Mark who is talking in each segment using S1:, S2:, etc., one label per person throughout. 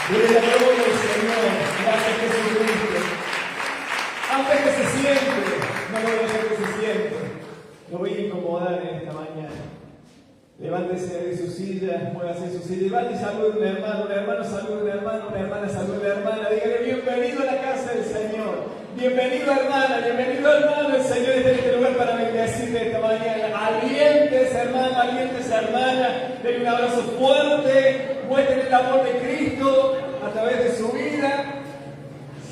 S1: Dile la gloria al Señor. Gracias Jesucristo. Antes que se siente, no lo voy a dejar que se siente. Lo voy a incomodar en esta mañana. Levántese de su silla, muévase de su silla. Levante y salude a un hermano salude a un hermano, una hermana salude a una hermana. Dígale bienvenido a la casa del Señor. Bienvenido hermana, bienvenido hermano. El Señor está en este lugar para bendecirte esta mañana. Alientes hermano, alientes hermana. Denle un abrazo fuerte. Muestren el amor de Cristo a través de su vida.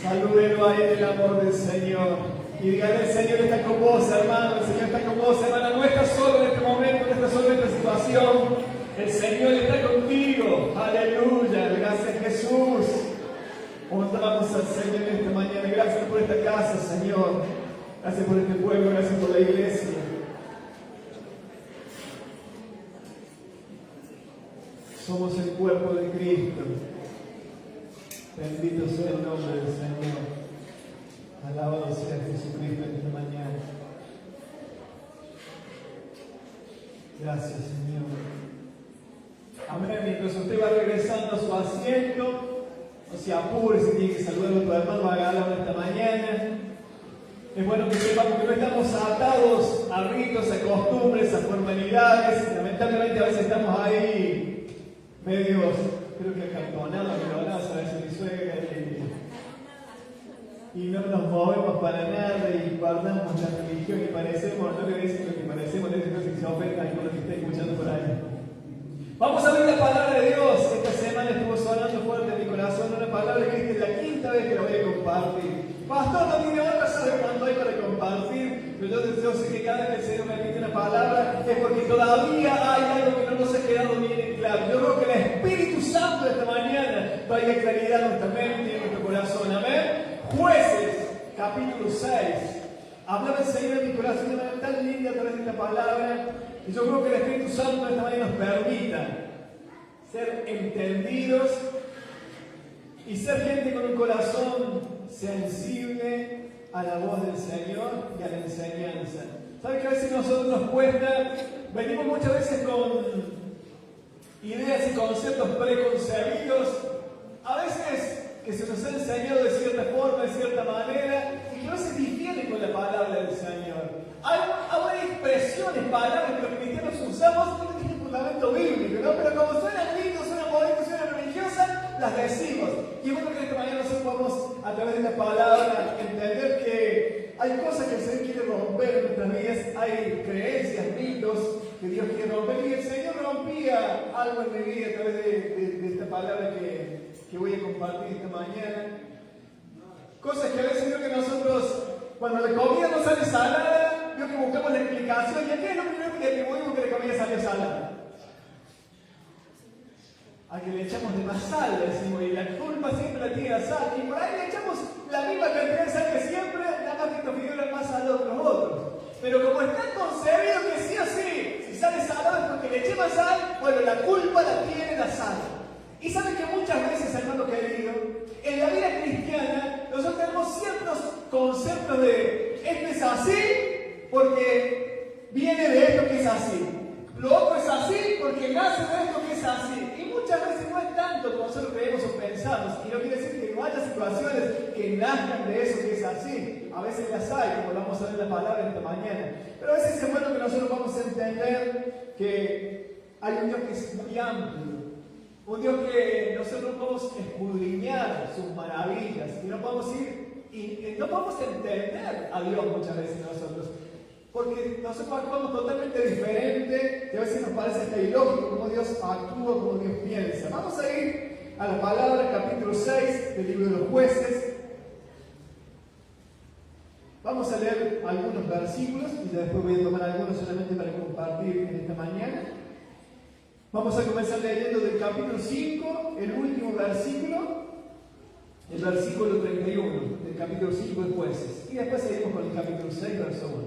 S1: Salúdenlo ahí en el amor del Señor. Y díganle, el Señor está con vos, hermano. El Señor está con vos, hermana. No estás solo en este momento, no estás solo en esta situación. El Señor está contigo. Aleluya. Gracias, Jesús. Honramos al Señor en esta mañana. Gracias por esta casa, Señor. Gracias por este pueblo. Gracias por la iglesia. Somos el cuerpo de Cristo. Bendito sea el nombre del Señor. Alabado sea Jesucristo en esta mañana. Gracias, Señor. Amén. Mientras usted va regresando a su asiento, no se apure, si tiene que saludar a tu hermano, hágalo esta mañana. Es bueno que sepamos que no estamos atados a ritos, a costumbres, a formalidades. Lamentablemente a veces estamos ahí medios, creo que acantonados, a veces mi suegra y no nos movemos para nada y guardamos la religión y parecemos, no le dicen lo que parecemos, le dicen que se ofenda a alguno que está escuchando por ahí. Vamos a ver la palabra de Dios. Esta semana estuvo sonando fuerte en mi corazón una palabra que esta es la quinta vez que la voy a compartir. Pastor, no tiene otra, sabe cuánto hay para compartir, pero yo sé que cada vez que el Señor me repite una palabra es porque todavía hay algo que no nos ha quedado bien en claro. Yo creo que el Espíritu Santo esta mañana traiga claridad a nuestra mente y a nuestro corazón. Amén. Jueces, capítulo 6. Hablaba el Señor en mi corazón de manera tan linda a través de esta palabra. Y yo creo que el Espíritu Santo esta mañana nos permita ser entendidos y ser gente con un corazón sensible a la voz del Señor y a la enseñanza. ¿Sabe que a veces a nosotros nos cuesta? Venimos muchas veces con ideas y conceptos preconcebidos, a veces que se nos ha enseñado de cierta forma, de cierta manera, y que a veces difieren con la palabra del Señor. Hay expresiones, palabras que los cristianos usamos que no tienen fundamento bíblico, ¿no? Pero como suenan lindos, suenan bonitos, suenan religiosas, las decimos. Y es bueno que esta mañana nosotros podamos, a través de la palabra, entender que hay cosas que el Señor quiere romper en nuestras vidas, hay creencias, mitos que Dios quiere romper, y el Señor rompía algo en mi vida a través de esta palabra que voy a compartir esta mañana. Cosas que a veces creo que nosotros, cuando la comida no sale salada, creo que buscamos la explicación. ¿Y a qué es lo primero que le atribuimos que la comida sale salada? A que le echamos de más sal, decimos, y la culpa siempre la tiene la sal. Y por ahí le echamos la misma cantidad de sal que siempre, nada más que estos fideos eran más salados que los otros. Pero como está concebido que sí o sí, si sale salado es porque le eché más sal, bueno, la culpa la tiene la sal. Y saben que muchas veces, hermano querido, en la vida cristiana nosotros tenemos ciertos conceptos de esto es así porque viene de esto que es así. Lo otro es así porque nace de esto que es así. Y muchas veces no es tanto como nosotros creemos o pensamos. Y no quiere decir que no haya situaciones que nazcan de eso que es así. A veces las hay, como lo vamos a ver en la palabra esta mañana. Pero a veces es bueno que nosotros vamos a entender que hay un Dios que es muy amplio. Un Dios que nosotros no podemos escudriñar sus maravillas, y no podemos ir y no podemos entender a Dios muchas veces nosotros, porque nosotros actuamos totalmente diferente y a veces nos parece hasta ilógico cómo Dios actúa, cómo Dios piensa. Vamos a ir a la palabra, capítulo 6 del libro de los Jueces. Vamos a leer algunos versículos y después voy a tomar algunos solamente para compartir en esta mañana. Vamos a comenzar leyendo del capítulo 5, el último versículo, el versículo 31 del capítulo 5 de Jueces. Y después seguimos con el capítulo 6, verso 1.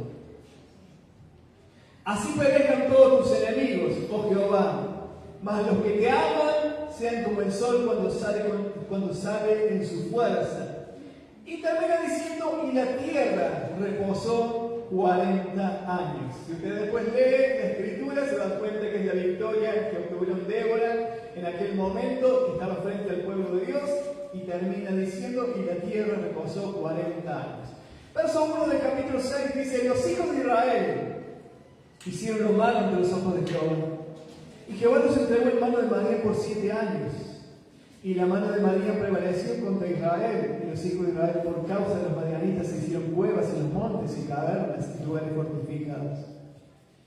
S1: Así perezcan todos tus enemigos, oh Jehová, mas los que te aman sean como el sol cuando sale en su fuerza. Y termina diciendo, y la tierra reposó 40 años. Si ustedes después leen la escritura, se dan cuenta que es la victoria que obtuvieron Débora en en aquel momento estaba frente al pueblo de Dios y termina diciendo, y la tierra reposó 40 años. Verso 1 del capítulo 6 dice, los hijos de Israel hicieron lo malo ante los ojos de Jehová. Y Jehová los entregó en mano de Madián por 7 años. Y la mano de Madián prevaleció contra Israel. Y los hijos de Israel, por causa de los madianitas, se hicieron cuevas en los montes y cavernas y lugares fortificados.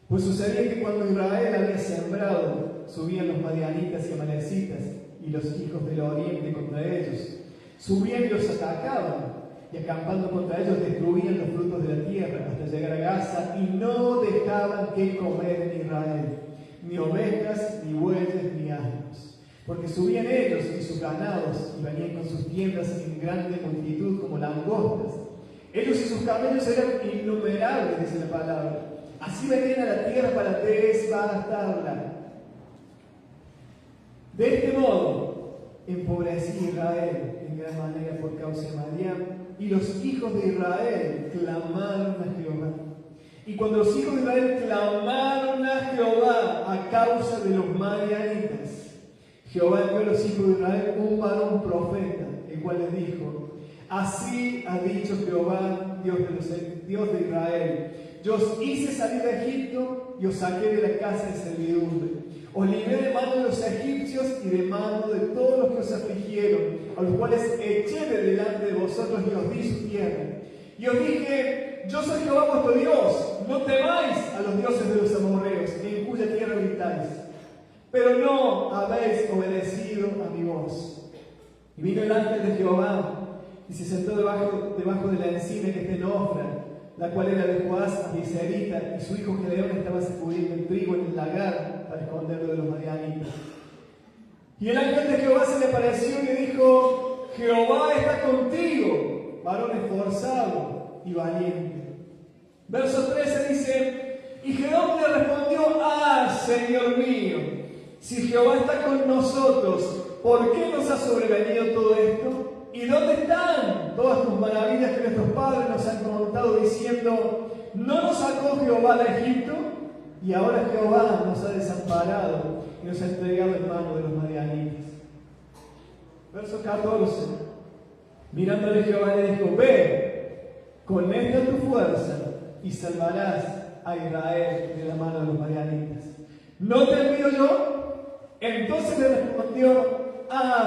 S1: Pues sucedía que cuando Israel había sembrado, subían los madianitas y amalecitas y los hijos del oriente contra ellos. Subían y los atacaban, y acampando contra ellos destruían los frutos de la tierra hasta llegar a Gaza, y no dejaban que comer en Israel, ni ovejas, ni bueyes, ni asnos. Porque subían ellos y sus ganados, y venían con sus tiendas en grande multitud como langostas. Ellos y sus camellos eran innumerables, dice la palabra. Así venían a la tierra para desbaratarla. De este modo, empobrecía Israel en gran manera por causa de Madián, y los hijos de Israel clamaron a Jehová. Y cuando los hijos de Israel clamaron a Jehová a causa de los madianitas, Jehová envió a los hijos de Israel un varón profeta, el cual les dijo, así ha dicho Jehová, Dios de Israel, yo os hice salir de Egipto y os saqué de la casa de servidumbre. Os libré de mano de los egipcios y de mano de todos los que os afligieron, a los cuales eché de delante de vosotros y os di su tierra. Y os dije, yo soy Jehová vuestro Dios, no temáis a los dioses de los amorreos, en cuya tierra habitáis. Pero no habéis obedecido a mi voz. Y vino el ángel de Jehová y se sentó debajo de la encina que está en Ofra, la cual era de Joás Abiezerita, y su hijo Gedeón estaba sacudiendo el trigo en el lagar para esconderlo de los madianitas. Y el ángel de Jehová se le apareció y le dijo, Jehová está contigo, varón esforzado y valiente. Verso 13 dice, y Gedeón le respondió, Señor mío, si Jehová está con nosotros, ¿por qué nos ha sobrevenido todo esto? ¿Y dónde están todas tus maravillas que nuestros padres nos han contado diciendo, no nos sacó Jehová de Egipto? Y ahora Jehová nos ha desamparado y nos ha entregado en mano de los madianitas. Verso 14. Mirándole Jehová le dijo, ve, con esta tu fuerza y salvarás a Israel de la mano de los madianitas. ¿No te envío yo? Entonces le respondió,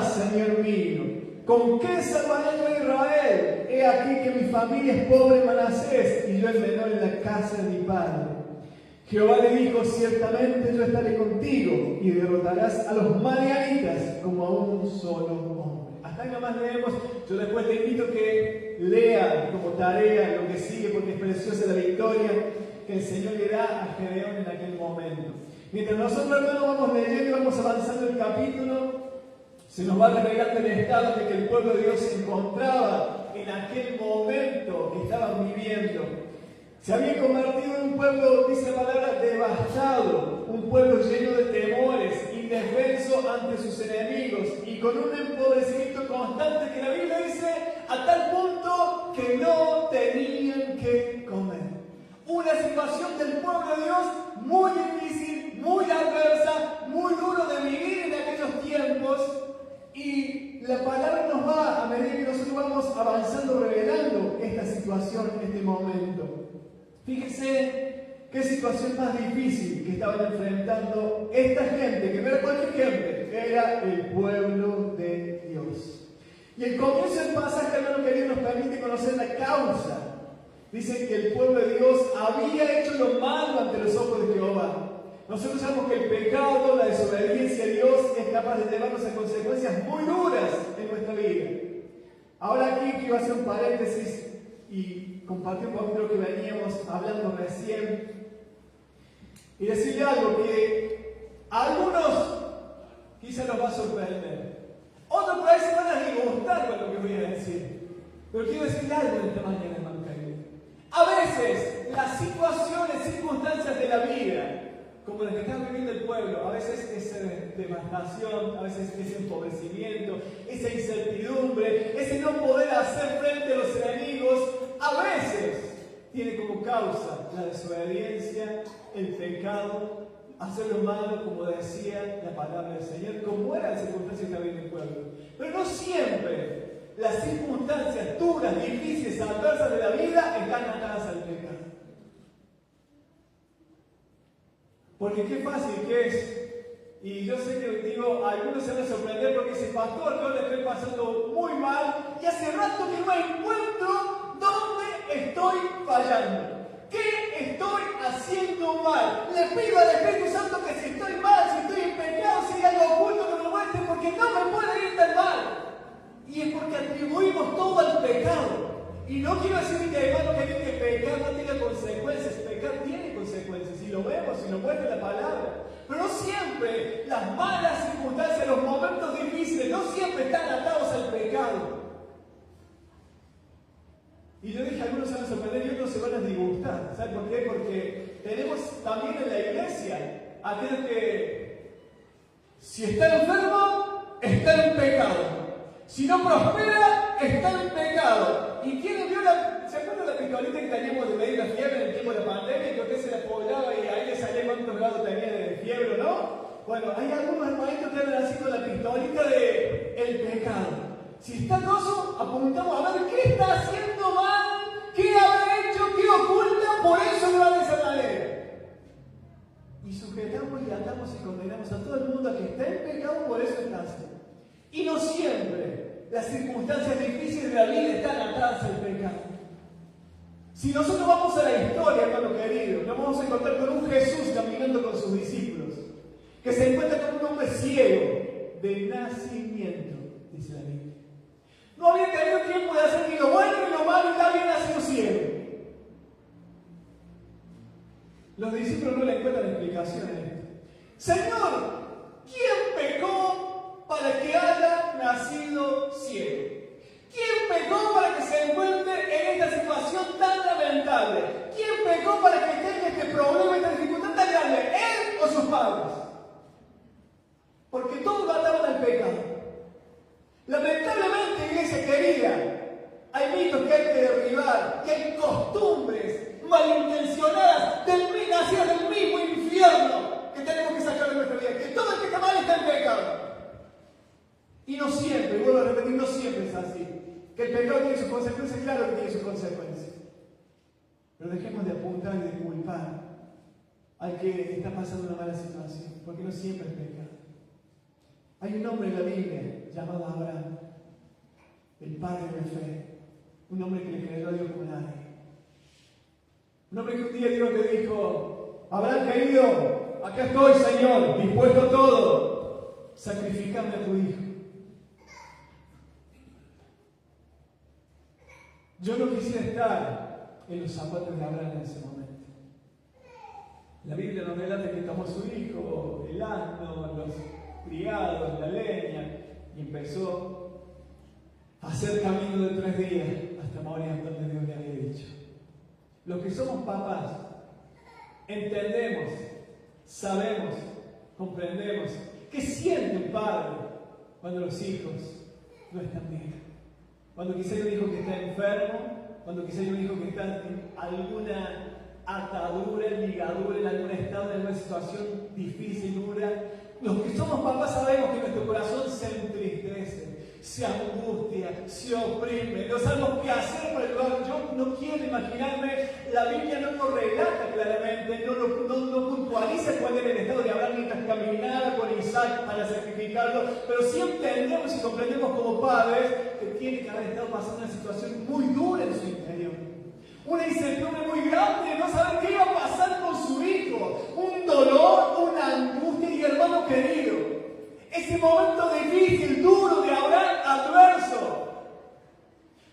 S1: Señor mío, ¿con qué salvaré yo a Israel? He aquí que mi familia es pobre en Manasés y yo el menor en la casa de mi padre. Jehová le dijo, ciertamente yo estaré contigo y derrotarás a los madianitas como a un solo hombre. Hasta ahí nomás leemos. Yo después te invito a que lea como tarea lo que sigue porque es preciosa la victoria que el Señor le da a Gedeón en aquel momento. Mientras nosotros hermanos vamos leyendo y vamos avanzando el capítulo, se nos va revelando el estado de que el pueblo de Dios se encontraba en aquel momento que estaban viviendo. Se había convertido en un pueblo, dice la palabra, devastado, un pueblo lleno de temores, indefenso ante sus enemigos y con un empobrecimiento constante que la Biblia dice a tal punto que no tenían que comer. Una situación del pueblo de Dios muy difícil, muy adversa, muy duro de vivir en aquellos tiempos. Y la palabra nos va, a medida que nosotros vamos avanzando, revelando esta situación, este momento. Fíjense qué situación más difícil que estaban enfrentando esta gente, que no era cualquier gente, era el pueblo de Dios. Y el comienzo del pasaje, hermano querido, nos permite conocer la causa. Dice que el pueblo de Dios había hecho lo malo ante los ojos de Jehová. Nosotros sabemos que el pecado, la desobediencia a Dios es capaz de llevarnos a consecuencias muy duras en nuestra vida. Ahora aquí quiero hacer un paréntesis y compartir un poquito lo que veníamos hablando recién y decirle algo que a algunos quizá nos va a sorprender. Otros por ahí se van a disgustar con lo que voy a decir. Pero quiero decirle algo en esta mañana, hermano querido. A veces las situaciones, circunstancias de la vida, como las que está viviendo el pueblo, a veces esa devastación, a veces ese empobrecimiento, esa incertidumbre, ese no poder hacer frente a los enemigos, a veces tiene como causa la desobediencia, el pecado hacer lo malo como decía la palabra del Señor, como era la circunstancia que había en el pueblo. Pero no siempre las circunstancias duras, difíciles, adversas de la vida están atadas al pecado. Porque qué fácil que es. Y yo sé que digo, algunos se van a sorprender porque ese pastor, yo le estoy pasando muy mal y hace rato que no encuentro dónde estoy fallando. ¿Qué estoy haciendo mal? Le pido al Espíritu Santo que si estoy mal, si estoy en pecado, si hay algo oculto que me lo muestre, porque no me puede ir tan mal. Y es porque atribuimos todo al pecado. Y no quiero decir, hermano, que pecar no tenga consecuencias. Pecar tiene consecuencias. Y lo vemos, y lo muestra la palabra. Pero no siempre las malas circunstancias, los momentos difíciles, no siempre están atados al pecado. Y yo dije, algunos se van a sorprender y otros se van a disgustar. ¿Saben por qué? Porque tenemos también en la iglesia aquellos que, si está enfermo, está en pecado. Si no prospera, está en pecado. ¿Y quién vio ¿se acuerdan de la pistolita que teníamos de medir la fiebre en el tiempo de la pandemia? Que usted se la poblaba y ahí le salía cuántos grados tenía de fiebre, ¿no? Bueno, hay algunos hermanitos que andan así con la pistolita del pecado. Si está gozo, apuntamos a ver qué está haciendo mal, qué habrá hecho, qué oculta, por eso no va de esa manera. Y sujetamos y atamos y condenamos a todo el mundo a que está en pecado, por eso está así. Y no siempre las circunstancias difíciles de la vida están atadas al pecado. Si nosotros vamos a la historia, hermano querido, nos vamos a encontrar con un Jesús caminando con sus discípulos, que se encuentra con un hombre ciego de nacimiento, dice la Biblia. No había tenido tiempo de hacer ni lo bueno ni lo malo y había nacido ciego. Los discípulos no le encuentran explicación a esto. Señor, ¿quién pecó para que haya nacido ciego? ¿Quién pecó para que se encuentre en esta situación tan lamentable? ¿Quién pecó para que tenga este problema, esta dificultad tan grande? ¿Él o sus padres? Porque todos mataron al pecado. Lamentablemente, iglesia querida, hay mitos que hay que derribar, que hay costumbres malintencionadas nacidas del mismo infierno que tenemos que sacar de nuestra vida. Que todo el que está mal está en pecado. Y no siempre, vuelvo a repetir, no siempre es así. Que el pecado tiene sus consecuencias, claro que tiene sus consecuencias. Pero dejemos de apuntar y de culpar al que está pasando una mala situación, porque no siempre es pecado. Hay un hombre en la Biblia llamado Abraham, el padre de la fe, un hombre que le creyó a Dios como nadie. Un hombre que un día Dios le dijo: Abraham querido, acá estoy, Señor, dispuesto a todo, sacrificame a tu hijo. Yo no quisiera estar en los zapatos de Abraham en ese momento. La Biblia nos relata que tomó a su hijo, el asno, los criados, la leña, y empezó a hacer camino de 3 días hasta morir donde Dios le había dicho. Los que somos papás entendemos, sabemos, comprendemos qué siente un padre cuando los hijos no están bien. Cuando quizá hay un hijo que está enfermo, cuando quizá hay un hijo que está en alguna atadura, ligadura, en algún estado, en alguna situación difícil, dura. Los que somos papás sabemos que nuestro corazón se entristece, se angustia, se oprime, no sabemos qué hacer para ayudar. Yo no quiero imaginarme, la Biblia no nos relata claramente, no puntualiza cuál era el estado de Abraham mientras caminaba con Isaac para sacrificarlo, pero sí entendemos y comprendemos como padres que tiene que haber estado pasando una situación muy dura en su interior. Una incertidumbre muy grande de no saber qué iba a pasar con su hijo. Un dolor, una angustia. Y hermano querido, ese momento difícil, duro de Abraham, adverso,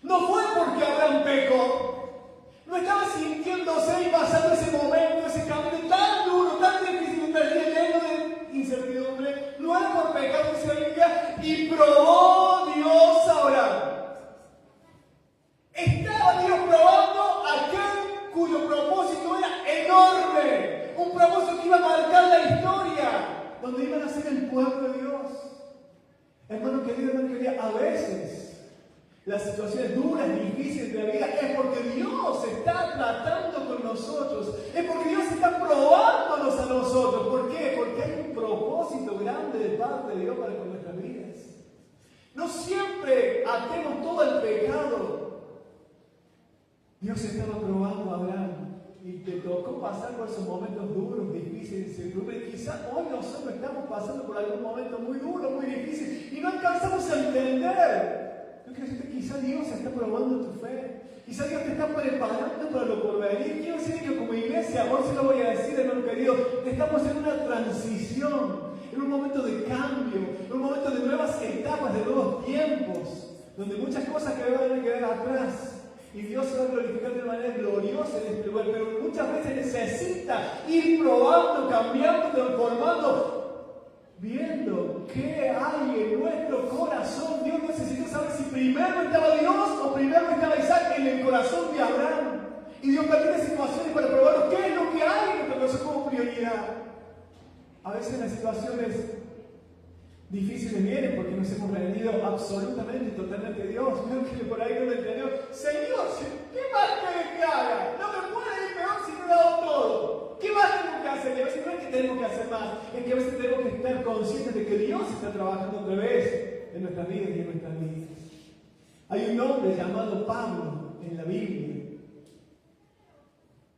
S1: no fue porque Abraham pecó. No estaba sintiéndose y pasando ese momento, ese camino tan duro, tan difícil, tan lleno de incertidumbre. No era por pecado, dice la Biblia, y probó Dios a Abraham. Estaba Dios probando a aquel cuyo propósito era enorme. Un propósito que iba a marcar la historia, donde iban a ser el pueblo de Dios. Hermano querido, a veces las situaciones duras, difíciles de la vida, es porque Dios está tratando con nosotros, es porque Dios está probándonos a nosotros. ¿Por qué? Porque hay un propósito grande de parte de Dios para con nuestras vidas. No siempre atemos todo el pecado. Dios estaba probando a Abraham y te tocó pasar por esos momentos duros, difíciles, y quizás hoy nosotros estamos pasando por algún momento muy duro, muy difícil y no alcanzamos a entender. Yo quiero decirte, quizás Dios está probando tu fe, quizás Dios te está preparando para lo por venir. Quiero decir que como iglesia, hoy se lo voy a decir, hermano querido, estamos en una transición, en un momento de cambio, en un momento de nuevas etapas, de nuevos tiempos, donde muchas cosas que van a quedar atrás. Y Dios se va a glorificar de manera gloriosa en este lugar, pero muchas veces necesita ir probando, cambiando, transformando, viendo qué hay en nuestro corazón. Dios necesita saber si primero estaba Dios o primero estaba Isaac en el corazón de Abraham. Y Dios permite situaciones para probar qué es lo que hay en nuestro corazón como prioridad. A veces las situaciones difíciles vienen porque nos hemos rendido absolutamente y totalmente a Dios. Creo que por ahí no me entendió. Señor, ¿qué más quieres que haga? No me puede ir peor si no he dado todo. ¿Qué más tengo que hacer? Y a veces no es que tenemos que hacer más, es que a veces tenemos que estar conscientes de que Dios está trabajando otra vez en nuestras vidas y en nuestras vidas. Hay un hombre llamado Pablo en la Biblia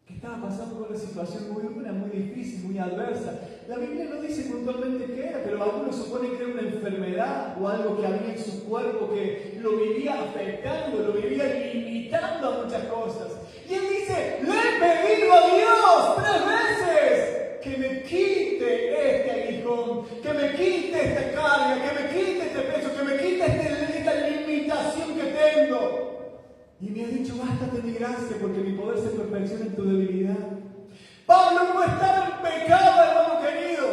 S1: que estaba pasando por una situación muy dura, muy difícil, muy adversa. La Biblia no dice puntualmente qué era, pero algunos suponen que era una enfermedad o algo que había en su cuerpo que lo vivía afectando, lo vivía limitando a muchas cosas. Y él dice, le he pedido a Dios 3 veces que me quite este aguijón, que me quite esta carga, que me quite este peso, que me quite esta limitación que tengo. Y me ha dicho, bástate mi gracia, porque mi poder se perfecciona en tu debilidad. Pablo no estaba en pecado, hermano querido.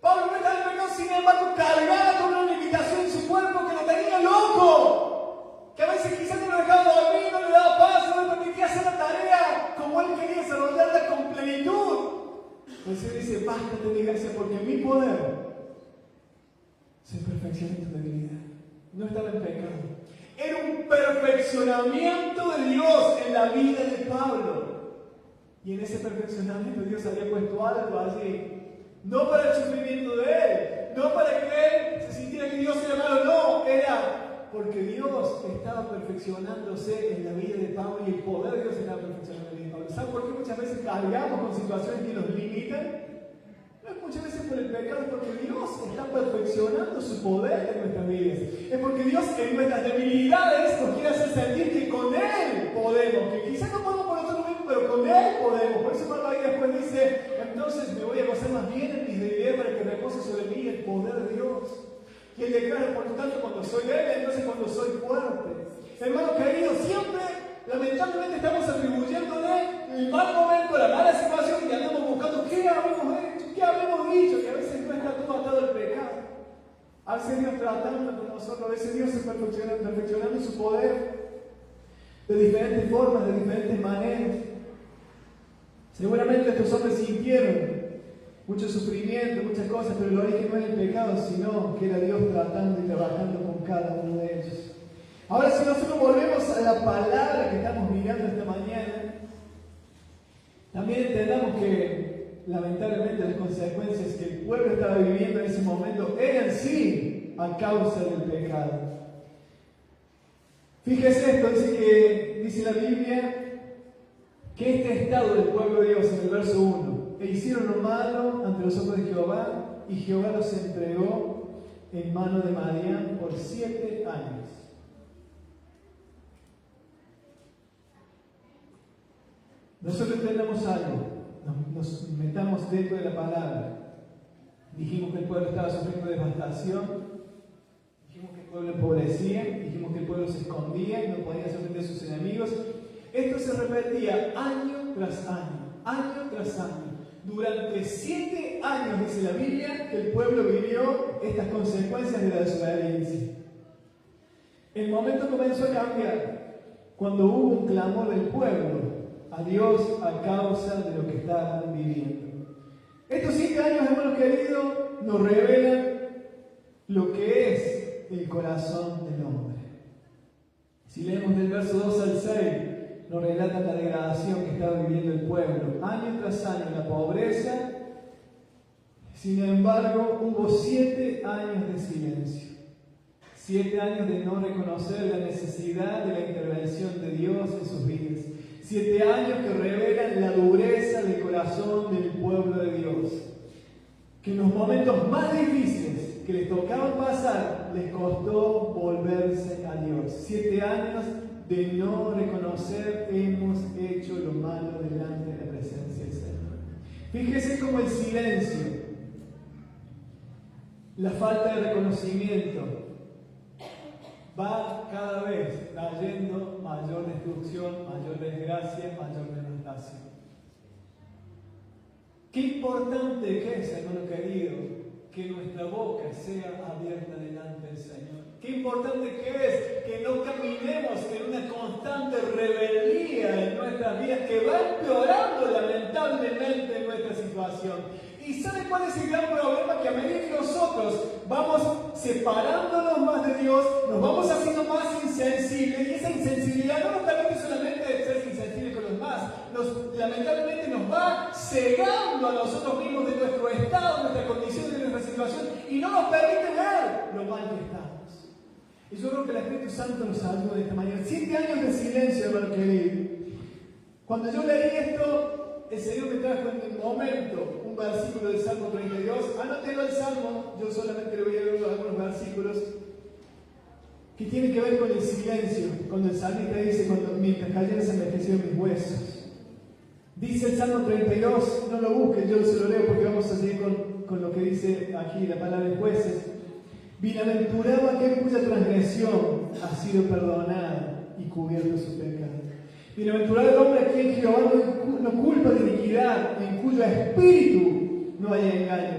S1: Pablo no estaba en pecado, sin embargo, cargaba con una limitación en su cuerpo que lo tenía loco. Que a veces quizás no lo dejaba dormir, no le daba paz, no le permitía hacer la tarea como él quería desarrollarla con plenitud. Entonces él dice, bástate mi gracia, porque mi poder se perfecciona en tu debilidad. No estaba en pecado. Era un perfeccionamiento de Dios en la vida de Pablo. Y en ese perfeccionamiento Dios había puesto algo allí. No para el sufrimiento de él, no para que él se sintiera que Dios era malo, no, era porque Dios estaba perfeccionándose en la vida de Pablo y el poder de Dios estaba perfeccionando en la vida de Pablo. ¿Saben por qué muchas veces cargamos con situaciones que nos limitan? No es muchas veces por el pecado, es porque Dios está perfeccionando su poder en nuestras vidas. Es porque Dios en nuestras debilidades nos quiere hacer sentir que con Él podemos, que quizás no podemos por nosotros mismos, pero con Él podemos. Por eso Pablo ahí después dice, entonces me voy a gozar más bien en mis debilidades para que repose sobre mí el poder de Dios. Y Él declara, por lo tanto, cuando soy débil, entonces cuando soy fuerte. Hermano querido, siempre, lamentablemente, estamos atribuyéndole el mal momento, la mala situación y andamos buscando qué habremos hecho, qué habremos dicho, que a veces no está todo atado al pecado. A veces Dios tratando con nosotros, a veces Dios se perfeccionando su poder de diferentes formas, de diferentes maneras. Seguramente estos hombres sintieron mucho sufrimiento, muchas cosas, pero el origen no era el pecado, sino que era Dios tratando y trabajando con cada uno de ellos. Ahora, si nosotros volvemos a la palabra que estamos mirando esta mañana, también entendamos que, lamentablemente, las consecuencias que el pueblo estaba viviendo en ese momento eran sí a causa del pecado. Fíjese esto, dice la Biblia, que este estado del pueblo de Dios, en el verso 1, e hicieron lo malo ante los ojos de Jehová, y Jehová los entregó en mano de Madián por 7 años. Nosotros entendamos algo, nos metamos dentro de la palabra. Dijimos que el pueblo estaba sufriendo devastación, dijimos que el pueblo empobrecía, dijimos que el pueblo se escondía y no podía hacer frente a sus enemigos. Esto se repetía año tras año, año tras año. Durante 7 años, dice la Biblia, que el pueblo vivió estas consecuencias de la desobediencia. El momento comenzó a cambiar cuando hubo un clamor del pueblo a Dios a causa de lo que estaban viviendo. Estos 7 años, hermanos queridos, nos revelan lo que es el corazón del hombre. Si leemos del verso 2 al 6, nos relata la degradación que estaba viviendo el pueblo. Año tras año la pobreza, sin embargo hubo 7 años de silencio. 7 años de no reconocer la necesidad de la intervención de Dios en sus vidas. 7 años que revelan la dureza del corazón del pueblo de Dios. Que en los momentos más difíciles que les tocaban pasar, les costó volverse a Dios. 7 años de no reconocer hemos hecho lo malo delante de la presencia del Señor. Fíjese cómo el silencio, la falta de reconocimiento, va cada vez trayendo mayor destrucción, mayor desgracia, mayor devastación. Qué importante que es, hermano querido, que nuestra boca sea abierta delante del Señor. Qué importante que es que no caminemos en una constante rebeldía en nuestras vidas que va empeorando lamentablemente nuestra situación. ¿Y sabe cuál es el gran problema? Que a medida que nosotros vamos separándonos más de Dios, nos vamos haciendo más insensibles, y esa insensibilidad no nos permite solamente ser insensibles con los demás, lamentablemente nos va cegando a nosotros mismos de nuestro estado, de nuestra condición, de nuestra situación, y no nos permite ver lo mal que estamos. Y yo creo que el Espíritu Santo nos ayuda de esta manera. 7 años de silencio, hermano querido. Cuando yo leí esto, el Señor me trajo en el momento un versículo del Salmo 32. Anótelo el Salmo, yo solamente le voy a leer algunos versículos que tienen que ver con el silencio. Cuando el salmista dice, mientras cayeron se envejecieron mis huesos. Dice el Salmo 32, no lo busquen, yo se lo leo porque vamos a seguir con lo que dice aquí la palabra de Jueces. Bienaventurado aquel cuya transgresión ha sido perdonada y cubierto su pecado. Bienaventurado el hombre a quien Jehová no culpa de iniquidad, en cuyo espíritu no hay engaño.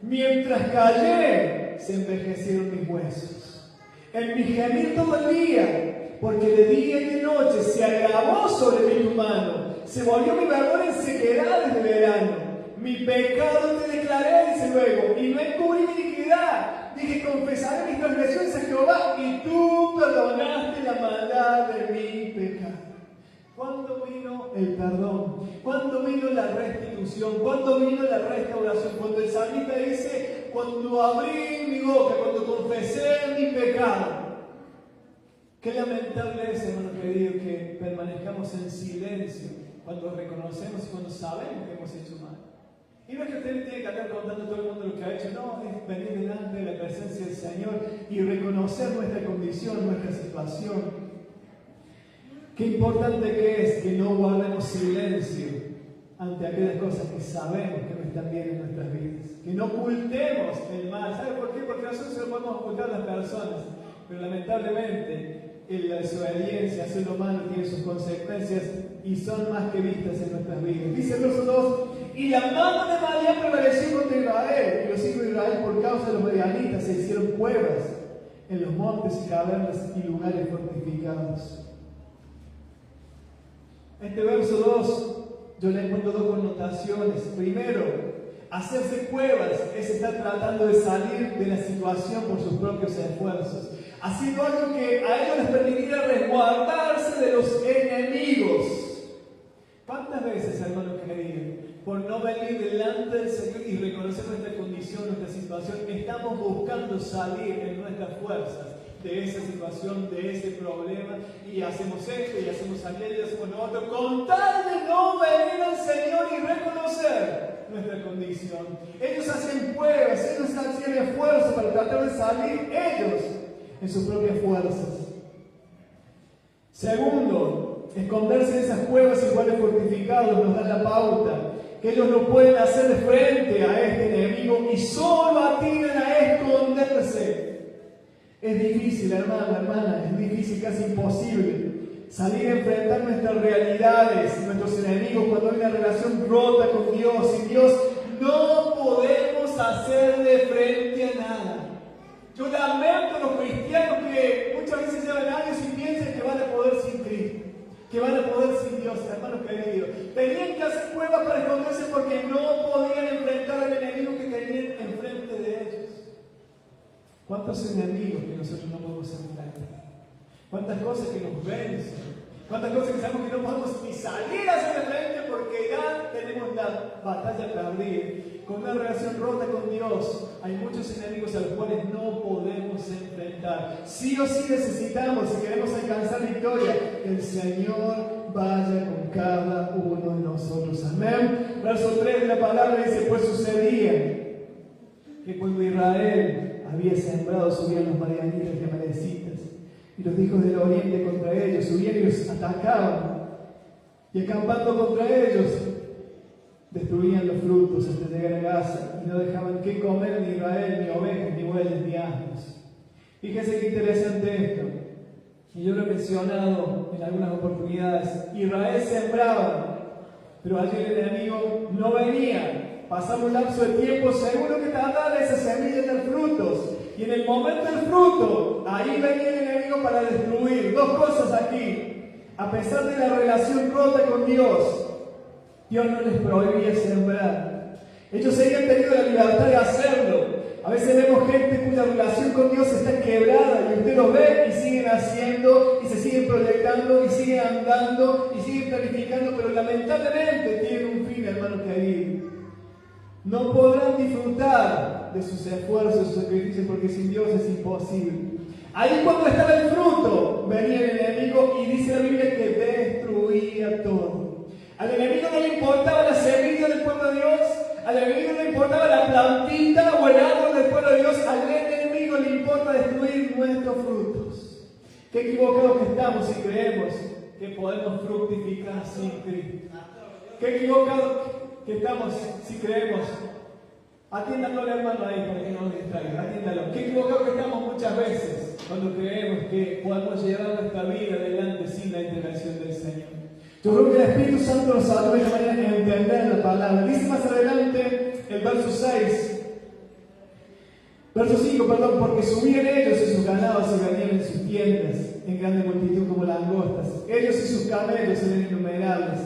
S1: Mientras callé, se envejecieron mis huesos. En mi gemir todo el día, porque de día y de noche se agravó sobre mí tu mano. Se volvió mi verdor en sequedades de verano. Mi pecado te declaré, dice luego, y no encubrí mi iniquidad. Dije, confesaré mis transgresiones a Jehová, y tú perdonaste la maldad de mi pecado. ¿Cuándo vino el perdón? ¿Cuándo vino la restitución? ¿Cuándo vino la restauración? Cuando el salmista dice, cuando abrí mi boca, cuando confesé mi pecado. Qué lamentable es, hermano querido, que permanezcamos en silencio cuando reconocemos y cuando sabemos que hemos hecho mal. Y no es que usted tiene que andar contando a todo el mundo lo que ha hecho, no, es venir delante de la presencia del Señor y reconocer nuestra condición, nuestra situación. Qué importante que es que no guardemos silencio ante aquellas cosas que sabemos que no están bien en nuestras vidas. Que no ocultemos el mal. ¿Sabe por qué? Porque nosotros se lo podemos ocultar a las personas. Pero lamentablemente, la desobediencia, hacer lo malo, tiene sus consecuencias y son más que vistas en nuestras vidas. Dice el verso 2, y la mano de Madián prevaleció contra Israel, y los hijos de Israel por causa de los madianitas se hicieron cuevas en los montes y cavernas y lugares fortificados. Este verso 2, yo le encuentro dos connotaciones. Primero, hacerse cuevas es estar tratando de salir de la situación por sus propios esfuerzos, haciendo algo que a ellos les permitiera resguardarse de los enemigos. ¿Cuántas veces, hermanos queridos, por no venir delante del Señor y reconocer nuestra condición, nuestra situación, estamos buscando salir en nuestras fuerzas de esa situación, de ese problema, y hacemos esto, y hacemos aquello, y hacemos lo otro, con tal de no venir al Señor y reconocer nuestra condición? Ellos hacen pruebas, ellos hacían esfuerzo para tratar de salir ellos en sus propias fuerzas. Segundo, esconderse en esas cuevas y lugares fortificados nos da la pauta que ellos no pueden hacer frente a este enemigo y solo atinan a esconderse. Es difícil, hermana, es difícil, casi imposible salir a enfrentar nuestras realidades, nuestros enemigos, cuando hay una relación rota con Dios. Sin Dios no podemos hacerle frente a nada. Yo lamento a los cristianos que muchas veces llevan años y piensan que van a poder sin Cristo, que van a poder sin Dios, hermanos queridos. Tenían que hacer cuevas para esconderse porque no podían enfrentar al enemigo que tenían enfrente de ellos. ¿Cuántos enemigos que nosotros no podemos enfrentar? Cuántas cosas que nos vencen. Cuántas cosas que sabemos que no podemos ni salir hacia el frente porque ya tenemos la batalla perdida. Con una relación rota con Dios, hay muchos enemigos a los cuales no podemos enfrentar. Sí o sí necesitamos, si queremos alcanzar victoria, que el Señor vaya con cada uno de nosotros. Amén. Verso 3 de la palabra dice: pues sucedía que cuando Israel había sembrado, subían los madianitas y amalecitas y los hijos del oriente contra ellos, subían y los atacaban, y acampando contra ellos destruían los frutos hasta llegar a Gaza, y no dejaban que comer ni Israel, ni ovejas, ni bueyes, ni asnos. Fíjense qué interesante esto, y yo lo he mencionado en algunas oportunidades. Israel sembraba, pero allí el enemigo no venía. Pasaba un lapso de tiempo, seguro que tardaba esa semilla en dar frutos. Y en el momento del fruto, ahí venía el enemigo para destruir. Dos cosas aquí. A pesar de la relación rota con Dios, Dios no les prohibía sembrar. Ellos habían tenido la libertad de hacerlo. A veces vemos gente cuya relación con Dios está quebrada y usted los ve y siguen haciendo y se siguen proyectando y siguen andando y siguen planificando, pero lamentablemente tienen un fin, hermano querido. No podrán disfrutar de sus esfuerzos, sus sacrificios, porque sin Dios es imposible. Ahí cuando estaba el fruto, venía el enemigo y dice la Biblia que destruía todo. Al enemigo no le importaba la semilla del pueblo de Dios, al enemigo no le importaba la plantita o el árbol del pueblo de Dios, al enemigo le importa destruir nuestros frutos. Qué equivocados que estamos si creemos que podemos fructificar sin Cristo. Qué equivocados que estamos si creemos. Atiéndalo al hermano ahí para que no nos distraiga, atiéndalo. Qué equivocados que estamos muchas veces cuando creemos que podemos llevar nuestra vida adelante sin la intervención del Señor. Yo creo que el Espíritu Santo nos ayuda de manera a entender la palabra. Dice más adelante el verso 6, verso 5, porque subían ellos y sus ganados se venían en sus tiendas en grande multitud como langostas. Ellos y sus camellos eran innumerables.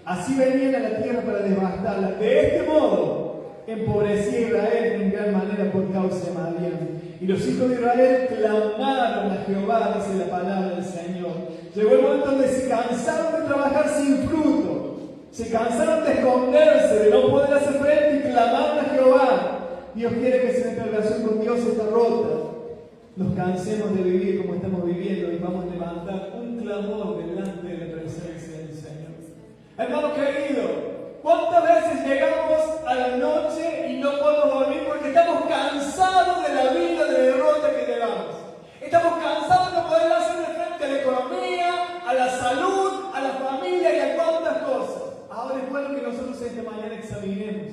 S1: Así venían a la tierra para devastarla. De este modo empobrecía Israel en gran manera por causa de Madián. Y los hijos de Israel clamaron a Jehová, dice la palabra del Señor. Llegó el momento donde se cansaron de trabajar sin fruto, se cansaron de esconderse, de no poder hacer frente, y clamaron a Jehová. Dios quiere que si nuestra relación con Dios está rota, nos cansemos de vivir como estamos viviendo y vamos a levantar un clamor delante de la presencia del Señor. Hermano querido, ¿cuántas veces llegamos a la noche y no podemos dormir porque estamos cansados de la vida de derrota que llevamos? Estamos cansados de no poder hacerle frente a la economía, a la salud, a la familia y a cuantas cosas. Ahora es bueno que nosotros esta mañana examinemos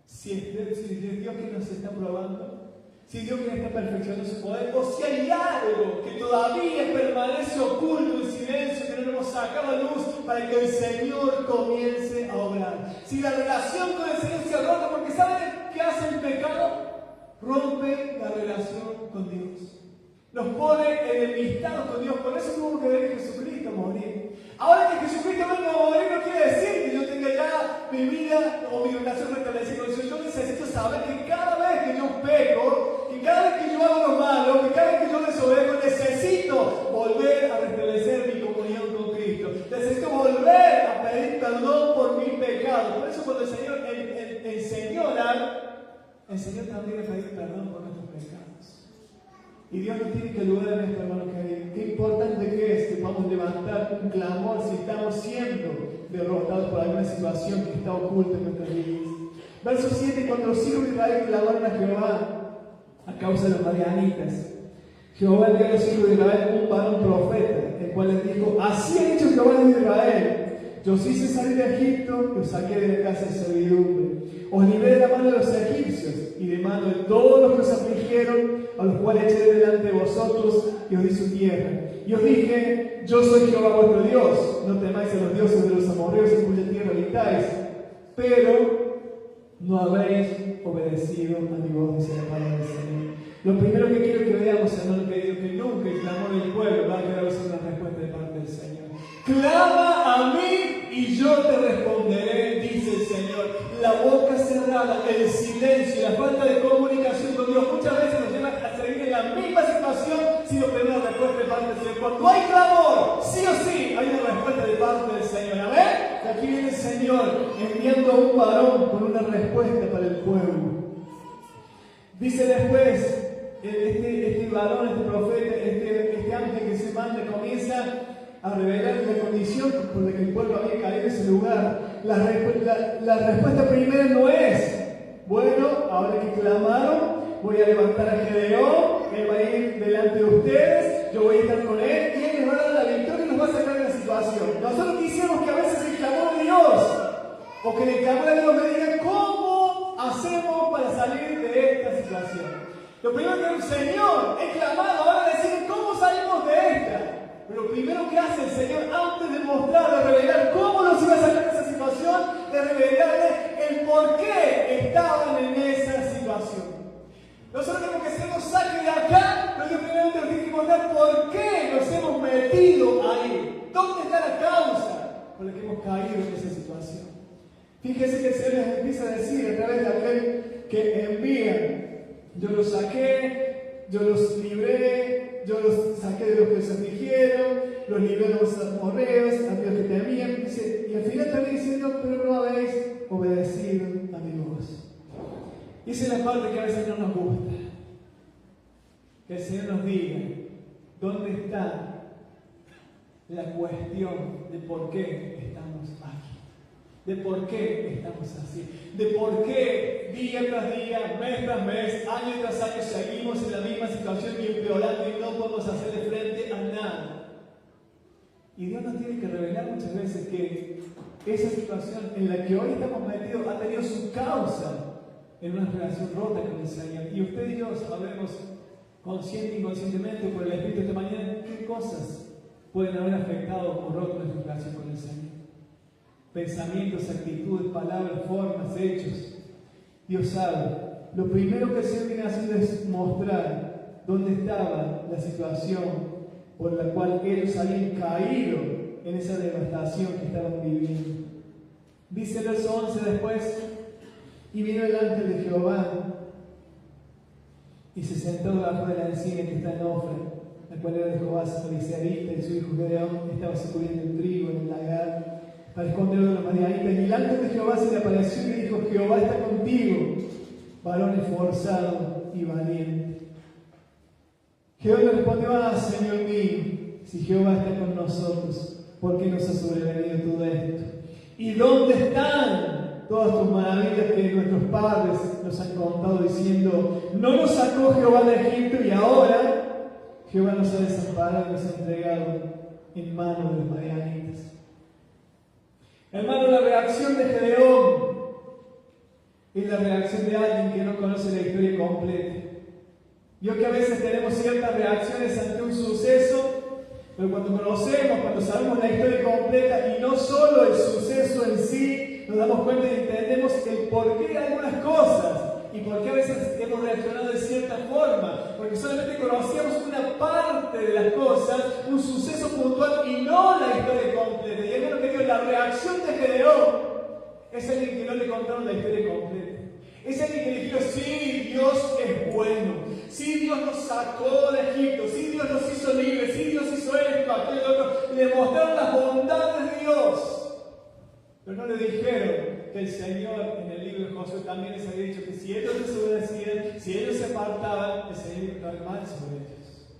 S1: si es Dios que nos está probando, si Dios que está perfeccionando su poder, o si hay algo que todavía permanece oculto en silencio, que no hemos sacado a luz para que el Señor comience a obrar. Si la relación con el Señor se ha roto, porque ¿saben qué hace el pecado? Rompe la relación con Dios. Nos pone enemistados con Dios. Por eso tuvo que ver Jesucristo morir. Ahora que Jesucristo venga a morir no quiere decir que yo tenga ya mi vida o mi relación restablecida con Dios. Yo necesito saber que cada vez que yo peco, que cada vez que yo hago lo malo, que cada vez que yo desobedezco, necesito volver a restablecer mi comunión con Cristo. Necesito volver a pedir perdón por mis pecados. Por eso cuando el Señor enseñó a orar, enseñó también a pedir perdón por nuestros pecados. Y Dios nos tiene que ayudar en esto, hermano querido. Qué importante que es que podamos levantar un clamor si estamos siendo derrotados por alguna situación que está oculta en nuestras vidas. Verso 7, cuando los hijos de Israel clamaron a Jehová a causa de los madianitas, Jehová dio a los hijos de Israel un varón profeta, el cual les dijo: así ha dicho Jehová de Israel, yo os hice salir de Egipto y os saqué de la casa de servidumbre. Os libré de la mano de los egipcios y de mano de todos los que os afligieron, a los cuales eché delante de vosotros y os di su tierra. Y os dije: yo soy Jehová vuestro Dios, no temáis a los dioses de los amorreos en cuya tierra habitáis. Pero no habéis obedecido a mi voz, dice la palabra del Señor. Lo primero que quiero que veamos, hermano querido, que nunca el clamor del pueblo va a quedar sin una respuesta de parte del Señor. Clama a mí y yo te responderé, dice el Señor. La boca cerrada, el silencio, la falta de comunicación con Dios muchas veces nos lleva a seguir en la misma situación sin obtener una respuesta de parte del Señor. Cuando hay clamor, sí o sí, hay una respuesta de parte del Señor. Amén. Y aquí viene el Señor enviando a un varón con una respuesta para el pueblo. Dice después, este varón, este profeta, este ángel que se manda, comienza a revelar la condición por la que el pueblo había caído en ese lugar. La respuesta primera no es, bueno, ahora que clamaron, voy a levantar a Gedeón, él va a ir delante de ustedes, yo voy a estar con él y él les va a dar la victoria y nos va a sacar de la situación. Nosotros quisiéramos que a veces el clamor de Dios, o que el clamor de Dios me diga, ¿cómo hacemos para salir de esta situación? Lo primero que el Señor he clamado, ahora decir, ¿cómo salimos de esta? Pero lo primero que hace el Señor antes de mostrar, de revelar cómo nos iba a sacar de esa situación, de revelarle el por qué estaban en esa situación. Nosotros tenemos que ser nos saque de acá, pero Dios primeramente nos tiene que mostrar por qué nos hemos metido ahí. ¿Dónde está la causa por la que hemos caído en esa situación? Fíjese que el Señor les empieza a decir a través de aquel que envía, yo los saqué, yo los libré, yo los saqué de los que se afligieron, los libré de los amorreos, a los que temían. Y al final también diciendo, pero no habéis obedecido a mi voz. Y esa es la parte que a veces no nos gusta. Que el Señor nos diga, ¿dónde está la cuestión de por qué estamos aquí? De por qué estamos así, de por qué día tras día, mes tras mes, año tras año seguimos en la misma situación y empeorando y no podemos hacerle frente a nada. Y Dios nos tiene que revelar muchas veces que esa situación en la que hoy estamos metidos ha tenido su causa en una relación rota con el Señor. Y usted y yo sabemos, consciente e inconscientemente por el Espíritu esta mañana, qué cosas pueden haber afectado o roto nuestra relación con el Señor. Pensamientos, actitudes, palabras, formas, hechos. Dios sabe. Lo primero que el Señor viene haciendo es mostrar dónde estaba la situación por la cual ellos habían caído en esa devastación que estaban viviendo. Dice el verso 11 después, y vino el ángel de Jehová y se sentó debajo de la encina que está en Ofra, la cual era de Jehová, Samariciarita, y su hijo Gedeón estaba sacudiendo el trigo en el lagar para esconderlo de los madianitas. Y el ángel de Jehová se le apareció y le dijo, Jehová está contigo, varón esforzado y valiente. Jehová le respondió, Señor mío, si Jehová está con nosotros, ¿por qué nos ha sobrevenido todo esto? ¿Y dónde están todas tus maravillas que nuestros padres nos han contado diciendo, no nos sacó Jehová de Egipto y ahora Jehová nos ha desamparado y nos ha entregado en manos de los madianitas? Hermano, la reacción de Gedeón es la reacción de alguien que no conoce la historia completa. Yo que a veces tenemos ciertas reacciones ante un suceso, pero cuando conocemos, cuando sabemos la historia completa y no solo el suceso en sí, nos damos cuenta y entendemos el porqué de algunas cosas y por qué a veces hemos reaccionado de cierta forma, porque solamente conocíamos una parte de las cosas, un suceso puntual y no la historia completa. Y hermano querido, la reacción de Gedeón es alguien que no le contaron la historia completa. Es alguien que dijo, sí, Dios es bueno, sí, Dios nos sacó de Egipto, sí, Dios nos hizo libres, sí, Dios hizo esto, aquello, otro. Le mostraron las bondades de Dios, pero no le dijeron que el Señor en el libro de Josué también les había dicho que si ellos desobedecían, si ellos se apartaban, el Señor iba a traer mal sobre ellos.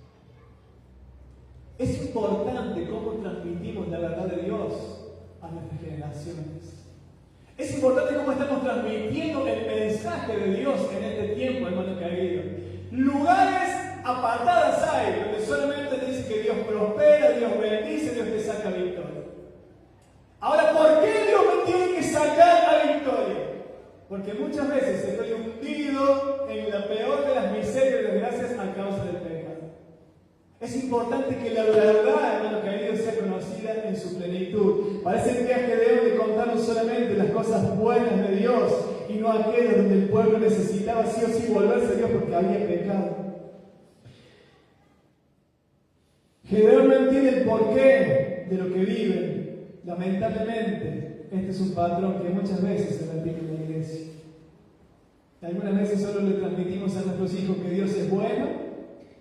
S1: Es importante cómo transmitimos la verdad de Dios a nuestras generaciones. Es importante cómo estamos transmitiendo el mensaje de Dios en este tiempo, hermano querido. Lugares apartadas hay, donde solamente te dice que Dios prospera, Dios bendice, Dios te saca victoria. Ahora, ¿por qué Dios me tiene que sacar a victoria? Porque muchas veces estoy hundido en la peor de las miserias y desgracias a causa del pecado. Es importante que la verdad, hermano querido, sea conocida en su plenitud. Parece que a Gedeón le contaron solamente las cosas buenas de Dios y no aquellas donde el pueblo necesitaba sí o sí volverse a Dios porque había pecado. Gedeón no entiende el porqué de lo que vive. Lamentablemente, este es un patrón que muchas veces se repite en la iglesia. Algunas veces solo le transmitimos a nuestros hijos que Dios es bueno,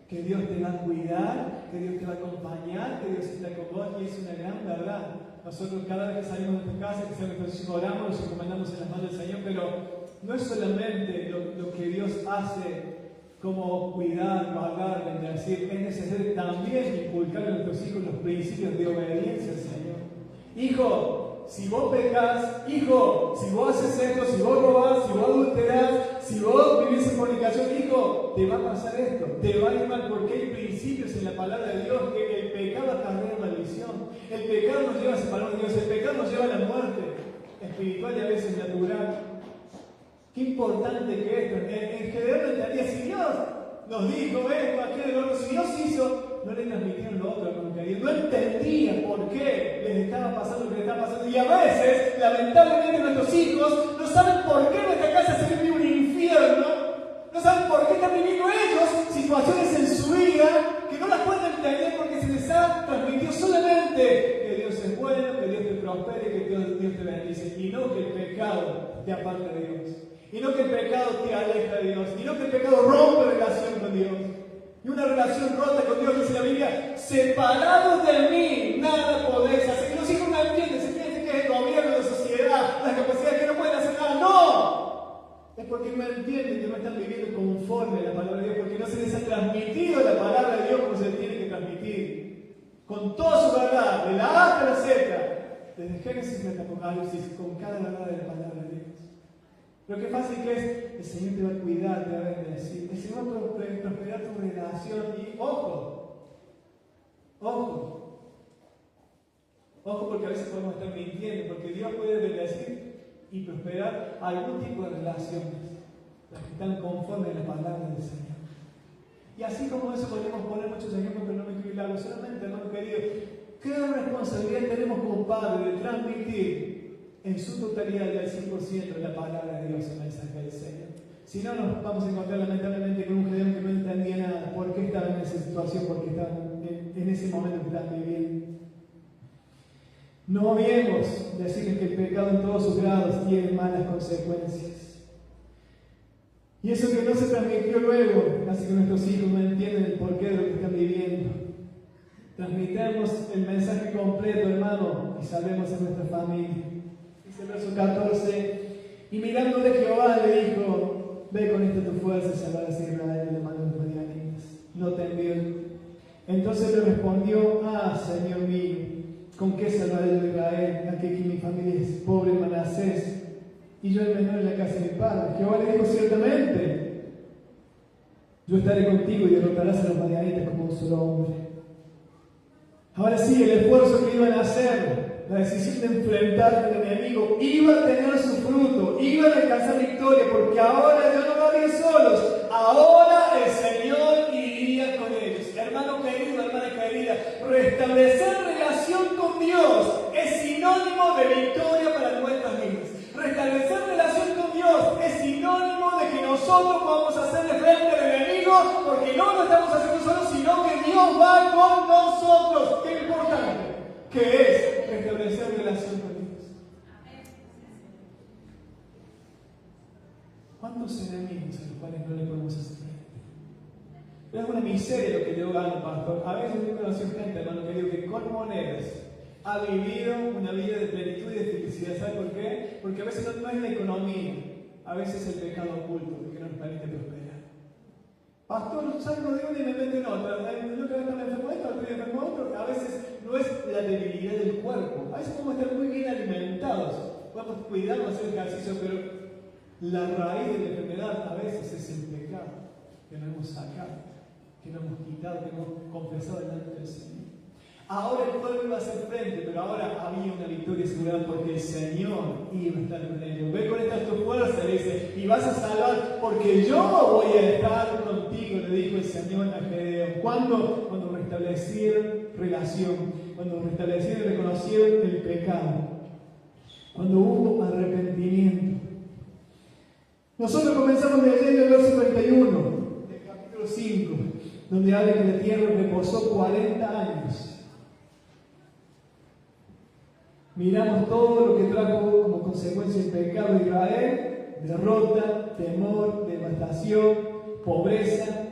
S1: que Dios te va a cuidar, que Dios te va a acompañar, que Dios está con vos, y es una gran verdad. Nosotros cada vez que salimos de nuestra casa, que nosotros oramos, nos encomendamos en las manos del Señor, pero no es solamente lo que Dios hace como cuidar, guardar, bendecir, es necesario también inculcar a nuestros hijos los principios de obediencia al Señor. Hijo, si vos pecas, hijo, si vos haces esto, si vos robás, si vos adulterás, si vos vivís en fornicación, hijo, te va a pasar esto, te va a ir mal, porque hay principios en la palabra de Dios que el pecado acarrea maldición, el pecado nos lleva a separarnos de Dios, el pecado nos lleva a la muerte espiritual y a veces natural. Qué importante que esto, en general no entendía, si Dios nos dijo esto, aquello, lo otro, si Dios hizo, no le transmitieron lo otro, hermano querido, no entendía por qué les estaba pasando lo que les estaba pasando, y a veces, lamentablemente, nuestros hijos no saben por qué nuestra casa se vive un infierno, no saben por qué están viviendo ellos situaciones en su vida que no las pueden entender porque se les ha transmitido solamente que Dios es bueno, que Dios te prospere, que Dios te bendice, y no que el pecado te aparte de Dios. Y no que el pecado te aleja de Dios, y no que el pecado rompe relación con Dios. Y una relación rota con Dios, dice la Biblia, separados de mí, nada podéis hacer. Y los hijos no entienden, se piensan que es el gobierno, la sociedad, las capacidades, que no pueden hacer nada. ¡No! Es porque no entienden que no están viviendo conforme a la palabra de Dios, porque no se les ha transmitido la palabra de Dios como se tiene que transmitir. Con toda su verdad, de la A hasta la Z, desde Génesis hasta Apocalipsis, con cada verdad de la palabra de Dios. Pero qué fácil que es, el Señor te va a cuidar, te va a bendecir, el Señor va a prosperar tu relación. Y ojo, porque a veces podemos estar mintiendo, porque Dios puede bendecir y prosperar algún tipo de relaciones, las que están conformes a la palabra del Señor. Y así como eso podríamos poner muchos ejemplos, pero no me quiero ir largo, solamente, hermano querido, ¿qué responsabilidad tenemos como padres de transmitir en su totalidad y al 100% la palabra de Dios, el mensaje del Señor? Si no, nos vamos a encontrar lamentablemente con un Gedeón que no entendía nada, por qué estaba en esa situación, por qué estaba en ese momento que estaban viviendo. No olvidemos decirles que el pecado en todos sus grados tiene malas consecuencias. Y eso que no se transmitió luego hace que nuestros hijos no entiendan el porqué de lo que están viviendo. Transmitamos el mensaje completo, hermano, y salvemos a nuestra familia. Dice el verso 14, y mirándole Jehová le dijo, ve con esta tu fuerza y salvarás a Israel de la mano de los madianitas. No te envío. Entonces le respondió, Señor mío, ¿con qué salvaré yo a Israel? Aquí mi familia es pobre, Manasés, y yo el menor en la casa de mi padre. Jehová le dijo, ciertamente, yo estaré contigo y derrotarás a los madianitas como un solo hombre. Ahora sí, el esfuerzo que iban a hacer, la decisión de enfrentar al enemigo, iba a tener su fruto, iban a alcanzar victoria, porque ahora ya no van a ir solos, ahora el Señor iría con ellos. Hermano querido, hermana querida, restablecer relación con Dios es sinónimo de victoria para nuestras vidas. Restablecer relación con Dios es sinónimo de que nosotros vamos a hacerle frente al enemigo, porque no lo estamos haciendo solos, sino que Dios va con nosotros. Qué importante que es restablecer relación con Dios. ¿Cuántos enemigos a los cuales no le podemos hacer frente? Es una miseria lo que yo gano, pastor. A veces yo conozco gente, hermano querido, que con monedas ha vivido una vida de plenitud y de felicidad. ¿Sabe por qué? Porque a veces no es la economía, a veces es el pecado oculto que no nos permite prosperar. Pastor, salgo de una y me meto en otra. El otro día me enfermo esto, otro día me enfermo otro. A veces no es la debilidad del cuerpo. A veces podemos estar muy bien alimentados, podemos cuidarnos, hacer ejercicio, pero la raíz de la enfermedad a veces es el pecado que no hemos sacado, que no hemos quitado, que no hemos confesado delante del Señor. Ahora el pueblo iba a hacer frente, pero ahora había una victoria asegurada porque el Señor iba a estar con ellos. Ve con esta tu fuerza, le dice, y vas a salvar porque yo voy a estar contigo, le dijo el Señor a Gedeón. Cuando restablecieron relación, cuando restablecieron y reconocieron el pecado, cuando hubo arrepentimiento. Nosotros comenzamos leyendo el verso 31 del capítulo 5, donde habla que la tierra reposó 40 años. Miramos todo lo que trajo como consecuencia el pecado de Israel: derrota, temor, devastación, pobreza.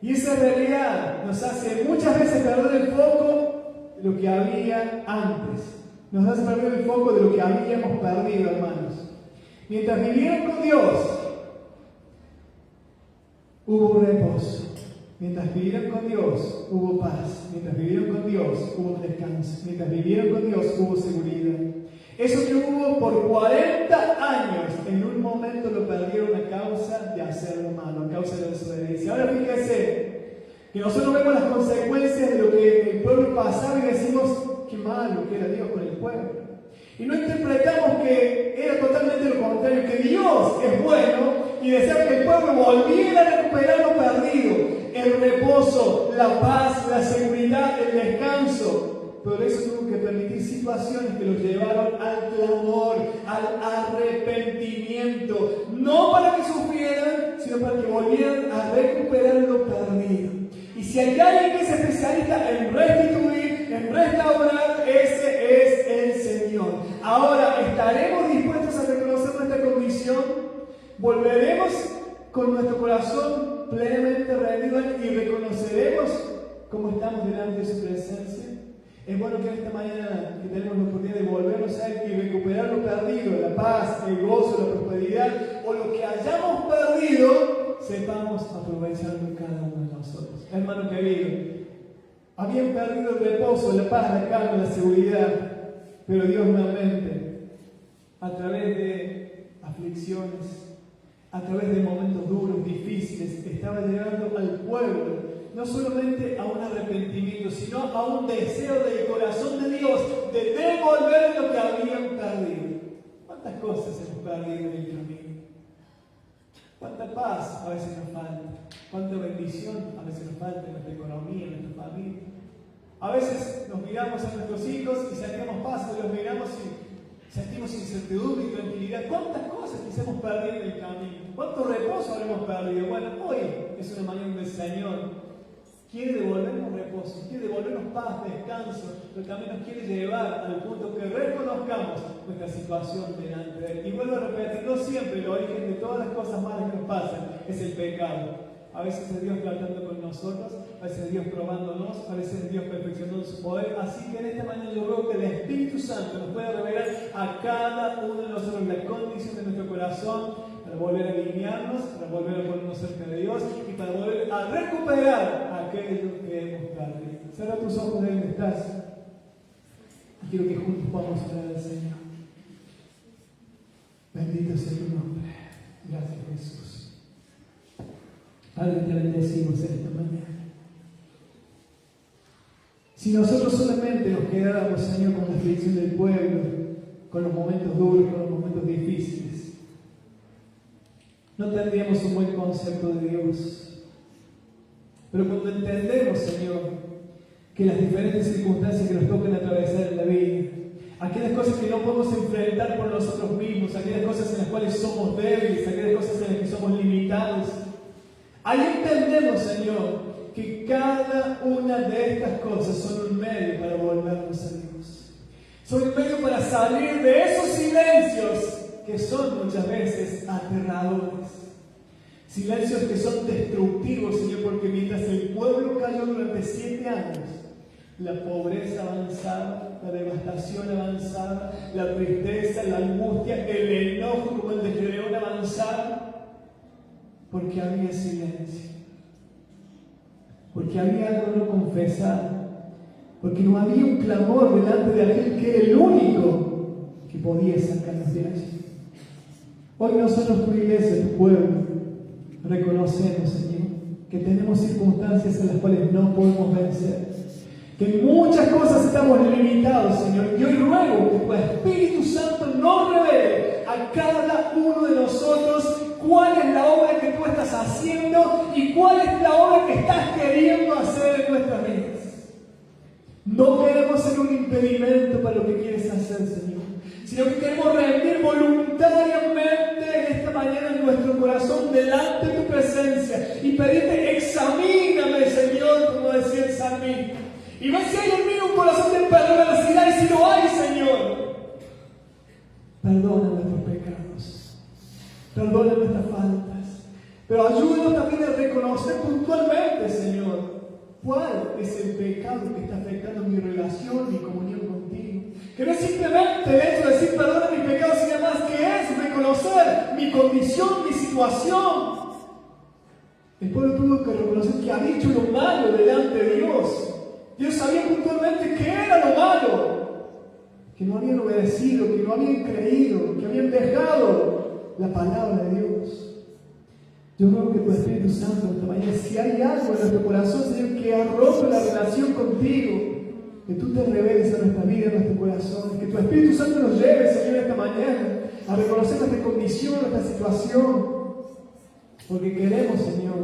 S1: Y esa realidad nos hace muchas veces perder el foco de lo que había antes. Nos hace perder el foco de lo que habíamos perdido, hermanos. Mientras vivieron con Dios, hubo reposo. Mientras vivieron con Dios, hubo paz. Mientras vivieron con Dios, hubo descanso. Mientras vivieron con Dios, hubo seguridad. Eso que hubo por 40 años, en un momento lo perdieron a causa de hacer lo malo, a causa de la desobediencia. Ahora fíjense que nosotros vemos las consecuencias de lo que el pueblo pasaba y decimos, qué malo que era Dios con el pueblo. Y no interpretamos que era totalmente lo contrario, que Dios es bueno y desea que el pueblo volviera a recuperar lo perdido, el reposo, la paz, la seguridad, el descanso. Pero eso tuvo que permitir situaciones que los llevaron al clamor, al arrepentimiento, no para que sufrieran, sino para que volvieran a recuperar lo perdido. Y si hay alguien que es especialista en restituir, en restaurar, ese es el Señor. Ahora, ¿estaremos dispuestos a reconocer nuestra condición? ¿Volveremos con nuestro corazón plenamente rendido y reconoceremos cómo estamos delante de su presencia? Es bueno que esta mañana que tenemos la oportunidad de volvernos a Él y recuperar lo perdido, la paz, el gozo, la prosperidad, o lo que hayamos perdido, sepamos aprovecharlo cada uno de nosotros. Hermano querido, habían perdido el reposo, la paz, la calma, la seguridad, pero Dios nuevamente, a través de aflicciones, a través de momentos duros, difíciles, estaba llevando al pueblo no solamente a un arrepentimiento, sino a un deseo del corazón de Dios de devolver lo que habían perdido. ¿Cuántas cosas hemos perdido en el camino? ¿Cuánta paz a veces nos falta? ¿Cuánta bendición a veces nos falta en nuestra economía, en nuestra familia? A veces nos miramos a nuestros hijos y sentimos paz, los miramos y sentimos incertidumbre y tranquilidad. ¿Cuántas cosas quizás hemos perdido en el camino? ¿Cuánto reposo habremos perdido? Bueno, hoy es una mañana del Señor. Quiere devolvernos reposo, quiere devolvernos paz, descanso, pero también nos quiere llevar al punto que reconozcamos nuestra situación delante de Él. Y vuelvo a repetir, no siempre el origen de todas las cosas malas que nos pasan es el pecado. A veces es Dios tratando con nosotros, a veces es Dios probándonos, a veces es Dios perfeccionando su poder. Así que en esta mañana yo ruego que el Espíritu Santo nos pueda revelar a cada uno de nosotros la condición de nuestro corazón, para volver a alinearnos, para volver a ponernos cerca de Dios y para volver a recuperar aquello que hemos perdido. Cierra tus ojos de donde estás y quiero que juntos podamos orar al Señor. Bendito sea tu nombre. Gracias, Jesús. Padre, te bendecimos en esta mañana. Si nosotros solamente nos quedáramos, Señor, con la aflicción del pueblo, con los momentos duros, con los momentos difíciles, no tendríamos un buen concepto de Dios. Pero cuando entendemos, Señor, que las diferentes circunstancias que nos tocan atravesar en la vida, aquellas cosas que no podemos enfrentar por nosotros mismos, aquellas cosas en las cuales somos débiles, aquellas cosas en las que somos limitados, ahí entendemos, Señor, que cada una de estas cosas son un medio para volvernos a Dios. Son un medio para salir de esos silencios que son muchas veces aterradores. Silencios que son destructivos, Señor, porque mientras el pueblo cayó durante 7 años, la pobreza avanzaba, la devastación avanzaba, la tristeza, la angustia, el enojo como el de Gedeón avanzaba, porque había silencio, porque había algo no confesado, porque no había un clamor delante de aquel que era el único que podía sacarnos de allí. Hoy nosotros, tu iglesia, tu pueblo, reconocemos, Señor, que tenemos circunstancias en las cuales no podemos vencer, que en muchas cosas estamos limitados, Señor, y hoy ruego que tu Espíritu Santo nos revele a cada uno de nosotros cuál es la obra que tú estás haciendo y cuál es la obra que estás queriendo hacer en nuestras vidas. No queremos ser un impedimento para lo que quieres hacer, Señor, sino que queremos rendir voluntariamente en esta mañana en nuestro corazón delante de tu presencia y pedirte, examíname, Señor, como decía el salmista, y ve si hay en mí un corazón de perversidad, y si lo hay, Señor, perdona nuestros pecados, perdona nuestras faltas, pero ayúdanos también a reconocer reconocer puntualmente, Señor, cuál es el pecado que está afectando mi relación, mi comunión contigo. Que no es simplemente el hecho de decir perdona mis pecados, sino más que es reconocer mi condición, mi situación. El pueblo tuvo que reconocer que había hecho lo malo delante de Dios. Dios sabía puntualmente qué era lo malo. Que no habían obedecido, que no habían creído, que habían dejado la palabra de Dios. Yo ruego que tu Espíritu Santo esta mañana, si hay algo en nuestro corazón, Señor, que ha roto la relación contigo, que tú te reveles a nuestra vida, a nuestro corazón, que tu Espíritu Santo nos lleve, Señor, esta mañana a reconocer nuestra condición, nuestra situación. Porque queremos, Señor,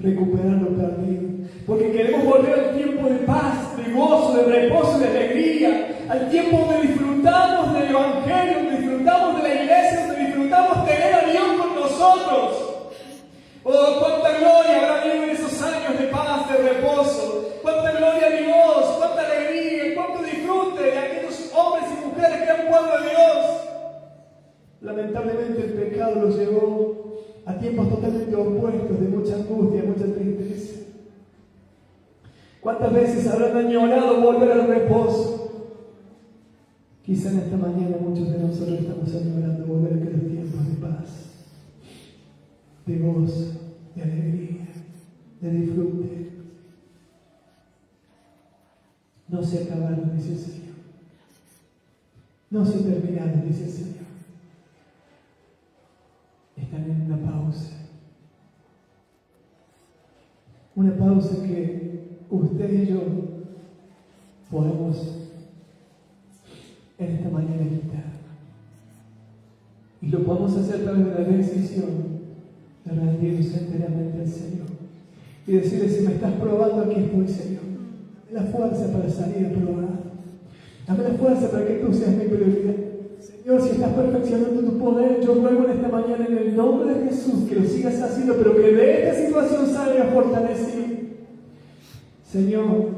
S1: recuperar lo perdido. Porque queremos volver al tiempo de paz, de gozo, de reposo, de alegría. Al tiempo donde disfrutamos del Evangelio, donde disfrutamos de la iglesia, donde disfrutamos tener a Dios con nosotros. Oh, cuánta gloria habrá habido en esos años de paz, de reposo. Cuánta gloria a Dios, cuánta alegría, cuánto disfrute de aquellos hombres y mujeres que eran pueblo de Dios. Lamentablemente el pecado los llevó a tiempos totalmente opuestos, de mucha angustia, mucha tristeza. ¿Cuántas veces habrán añorado volver al reposo? Quizá en esta mañana muchos de nosotros estamos añorando volver a aquellos tiempos de paz, de gozo, de alegría, de disfrute. No se acabaron, dice el Señor. No se terminaron, dice el Señor. Están en una pausa. Una pausa que usted y yo podemos en esta mañana quitar. Y lo podemos hacer a través de la decisión de rendirnos enteramente al Señor. Y decirle, si me estás probando, aquí estoy, Señor. Dame la fuerza para salir a probar. Dame la fuerza para que tú seas mi prioridad. Señor, si estás perfeccionando tu poder, yo ruego en esta mañana en el nombre de Jesús que lo sigas haciendo, pero que de esta situación salga fortalecido. Señor,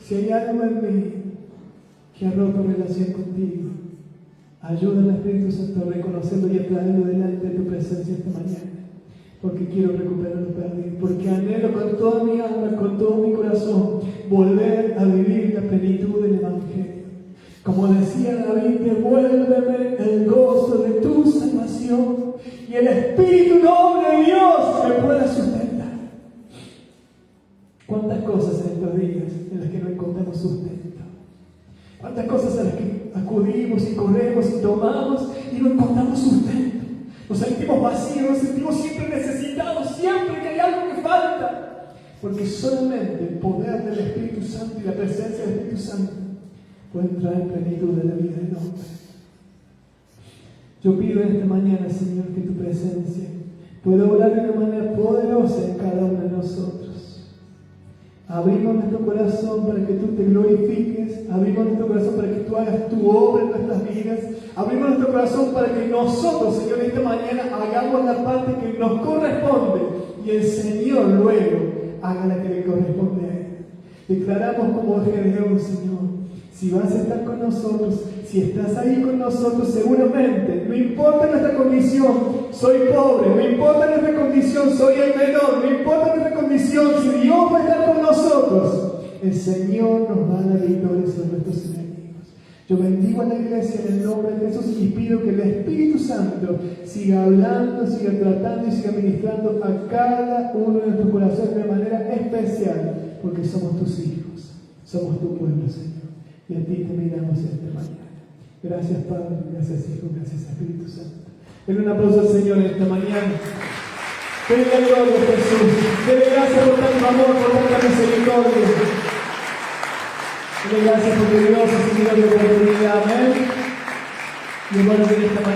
S1: si hay algo en mí que ha roto relación contigo, ayúdame al Espíritu Santo a reconocerlo y a traerlo delante de tu presencia esta mañana, porque quiero recuperar lo perdido, porque anhelo con toda mi alma, con todo mi corazón, volver a vivir la plenitud del Evangelio. Como decía David, devuélveme el gozo de tu salvación y el Espíritu noble de Dios me pueda sustentar. ¿Cuántas cosas en estos días en las que no encontramos sustento? ¿Cuántas cosas a las que acudimos y corremos y tomamos y no encontramos sustento? Nos sentimos vacíos, nos sentimos siempre necesitados, siempre que hay algo que falta. Porque solamente el poder del Espíritu Santo y la presencia del Espíritu Santo pueden traer plenitud de la vida del hombre. Yo pido en esta mañana, Señor, que tu presencia pueda obrar de una manera poderosa en cada uno de nosotros. Abrimos nuestro corazón para que tú te glorifiques. Abrimos nuestro corazón para que tú hagas tu obra en nuestras vidas. Abrimos nuestro corazón para que nosotros, Señor, esta mañana hagamos la parte que nos corresponde y el Señor luego haga la que le corresponde a Él. Declaramos como Gedeón, Señor, si vas a estar con nosotros, si estás ahí con nosotros, seguramente, no importa nuestra condición, soy pobre, no importa nuestra condición, soy el menor, no importa nuestra condición, si Dios va a estar con nosotros, el Señor nos va a dar victoria sobre nuestros enemigos. Yo bendigo a la iglesia en el nombre de Jesús y pido que el Espíritu Santo siga hablando, siga tratando y siga ministrando a cada uno de nuestros corazones de manera especial, porque somos tus hijos, somos tu pueblo, Señor. Y a ti te miramos esta mañana. Gracias, Padre, gracias, Hijo, gracias, Espíritu Santo. Denle un aplauso al Señor esta mañana. Denle gloria a Jesús. Denle gracias por tanto amor, por tanta misericordia. Denle gracias porque Dios es un Dios de oportunidad. Amén. Y bueno, que esta mañana.